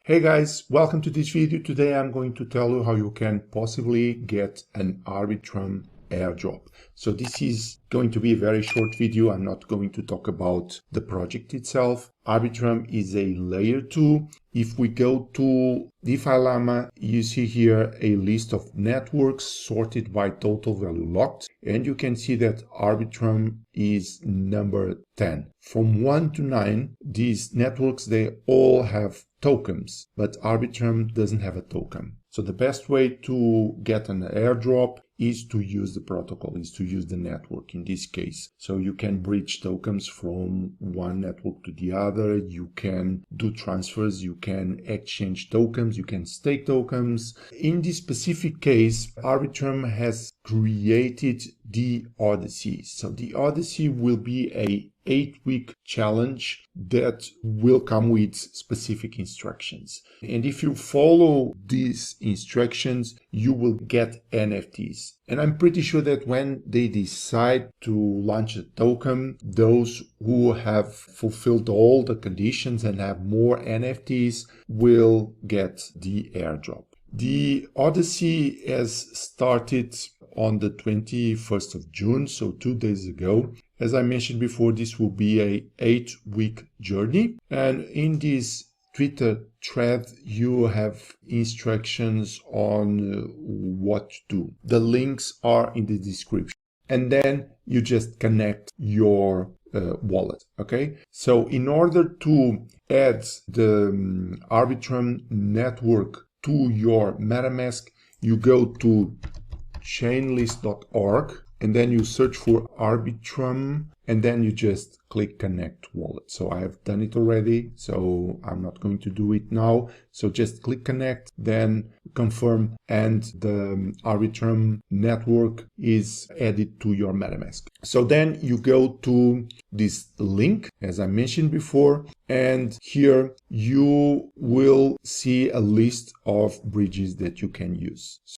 Hey guys, welcome to this video. Today I'm going to tell you how you can possibly get an Arbitrum airdrop. So this is going to be a very short video. I'm not going to talk about the project itself. Arbitrum is a layer 2. If we go to DeFi Llama, you see here a list of networks sorted by total value locked. And you can see that Arbitrum is number 10. From 1 to 9, these networks, they all have tokens, but Arbitrum doesn't have a token. So the best way to get an airdrop is to use the protocol, is to use the network in this case. So you can bridge tokens from one network to the other, you can do transfers, you can exchange tokens, you can stake tokens. In this specific case, Arbitrum has created the Odyssey. So the Odyssey will be a 8-week challenge that will come with specific instructions. And if you follow these instructions, you will get NFTs. And I'm pretty sure that when they decide to launch a token, those who have fulfilled all the conditions and have more NFTs will get the airdrop. The Odyssey has started on the 21st of June, so 2 days ago. As I mentioned before, this will be a 8-week journey. And in this Twitter thread, you have instructions on what to do. The links are in the description. And then you just connect your wallet. Okay. So in order to add the Arbitrum network to your MetaMask, you go to chainlist.org and then you search for Arbitrum and then you just click connect wallet. So I have done it already, so I'm not going to do it now. So just click connect, then confirm, and the Arbitrum network is added to your MetaMask. So then you go to this link, as I mentioned before, and here you will see a list of bridges that you can use.